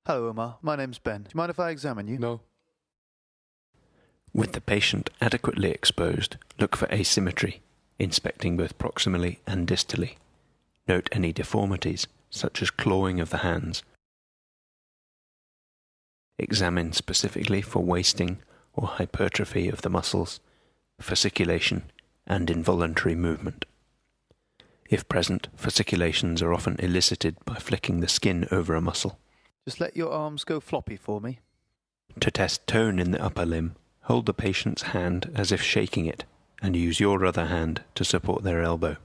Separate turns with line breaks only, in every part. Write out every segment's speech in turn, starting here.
Hello, Omar. My name's Ben. Do you mind if I examine you?
No.
With the patient adequately exposed, look for asymmetry, inspecting both proximally and distally. Note any deformities, such as clawing of the hands. Examine specifically for wasting or hypertrophy of the muscles, fasciculation, and involuntary movement. If present, fasciculations are often elicited by flicking the skin over a muscle.
Just let your arms go floppy for me.
To test tone in the upper limb, hold the patient's hand as if shaking it, and use your other hand to support their elbow.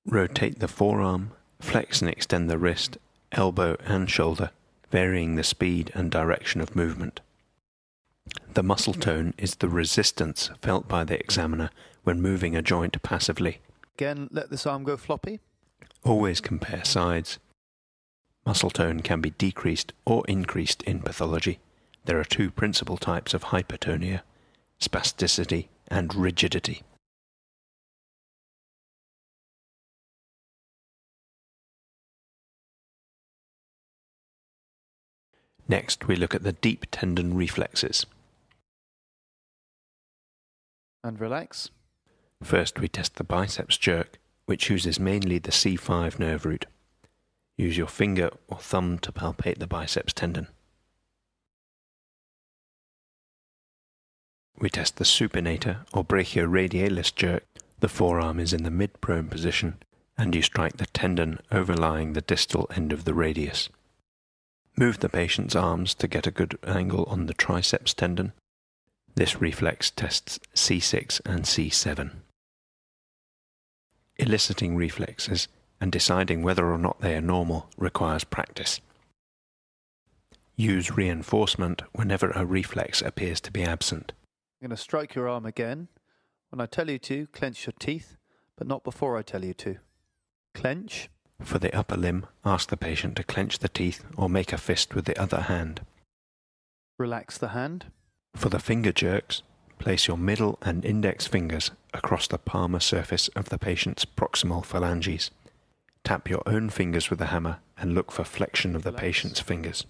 Rotate the forearm, flex and extend the wrist, elbow and shoulder, varying the speed and direction of movement. The muscle tone is the resistance felt by the examiner when moving a joint passively.
Again, let this arm go floppy.
Always compare sides. Muscle tone can be decreased or increased in pathology. There are two principal types of hypertonia: spasticity and rigidity. Next, we look at the deep tendon reflexes.
And relax.
First, we test the biceps jerk, which uses mainly the C5 nerve root. Use your finger or thumb to palpate the biceps tendon. We test the supinator or brachioradialis jerk. The forearm is in the mid-prone position, and you strike the tendon overlying the distal end of the radius. Move the patient's arms to get a good angle on the triceps tendon. This reflex tests C6 and C7. Eliciting reflexes and deciding whether or not they are normal requires practice. Use reinforcement whenever a reflex appears to be absent.
I'm going to strike your arm again. When I tell you to, clench your teeth, but not before I tell you to. Clench.
For the upper limb, ask the patient to clench the teeth or make a fist with the other hand.
Relax the hand.
For the finger jerks, place your middle and index fingers across the palmar surface of the patient's proximal phalanges. Tap your own fingers with the hammer and look for flexion of the patient's fingers.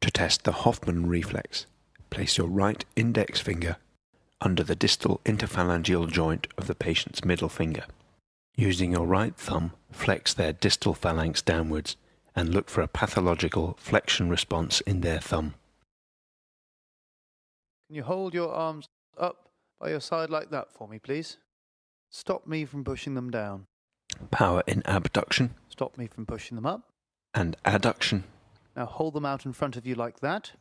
To test the Hoffman reflex, place your right index finger under the distal interphalangeal joint of the patient's middle finger. Using your right thumb, flex their distal phalanx downwards and look for a pathological flexion response in their thumb.
Can you hold your arms up by your side like that for me, please? Stop me from pushing them down.
Power in abduction
Stop me from pushing them up.
and adduction.
Now hold them out in front of you like that.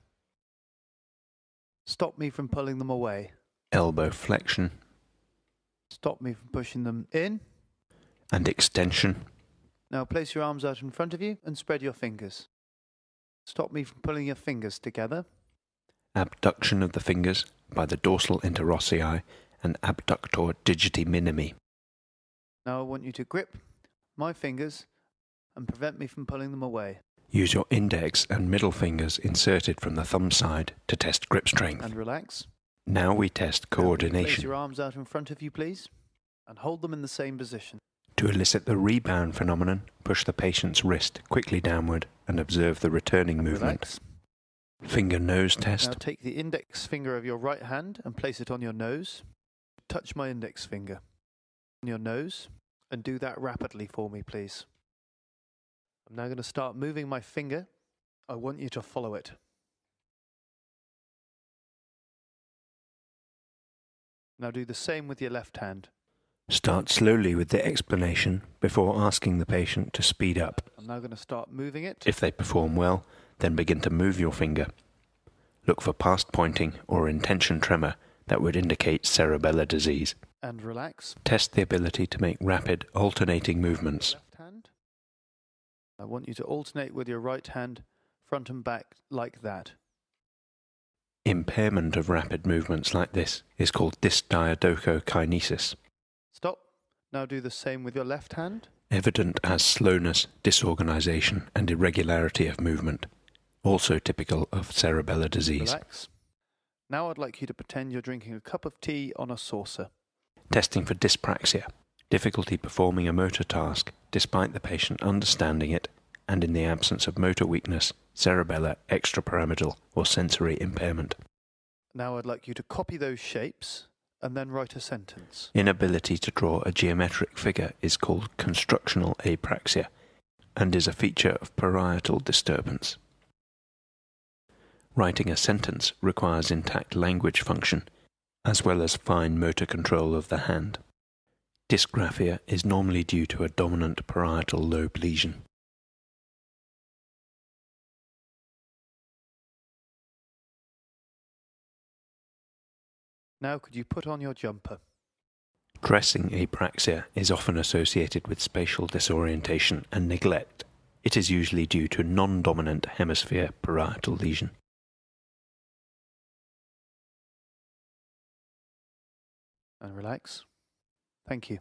Stop me from pulling them away.
Elbow flexion
Stop me from pushing them in.
and extension.
Now place your arms out in front of you and spread your fingers. Stop me from pulling your fingers together.
Abduction of the fingers by the dorsal interossei and abductor digiti minimi.
Now I want you to grip my fingers and prevent me from pulling them away.
Use your index and middle fingers inserted from the thumb side to test grip strength.
And relax.
Now we test
Place
coordination.
your arms out in front of you, please, and hold them in the same position.
To elicit the rebound phenomenon, push the patient's wrist quickly downward and observe the returning
And
movement.
relax.
Finger-nose
Now
test.
take the index finger of your right hand and place it on your nose. Touch my index finger on your nose and do that rapidly for me, please. I'm now going to start moving my finger. I want you to follow it. Now do the same with your left hand.
Start slowly with the explanation before asking the patient to speed up.
I'm now going to start moving it.
If they perform well, then begin to move your finger. Look for past pointing or intention tremor that would indicate cerebellar disease.
And relax.
Test the ability to make rapid, alternating movements.
Left hand. I want you to alternate with your right hand, front and back, like that.
Impairment of rapid movements like this is called dysdiadochokinesis,
Stop. Now do the same with your left hand.
evident as slowness, disorganization, and irregularity of movement, also typical of cerebellar disease.
Relax. Now I'd like you to pretend you're drinking a cup of tea on a saucer.
Testing for dyspraxia. difficulty performing a motor task despite the patient understanding it, and in the absence of motor weakness, cerebellar, extrapyramidal, or sensory impairment.
Now I'd like you to copy those shapes and then write a sentence.
Inability to draw a geometric figure is called constructional apraxia and is a feature of parietal disturbance. Writing a sentence requires intact language function, as well as fine motor control of the hand. Dysgraphia is normally due to a dominant parietal lobe lesion.
Now could you put on your jumper?
Dressing apraxia is often associated with spatial disorientation and neglect. It is usually due to non-dominant hemisphere parietal lesion.
And relax. Thank you.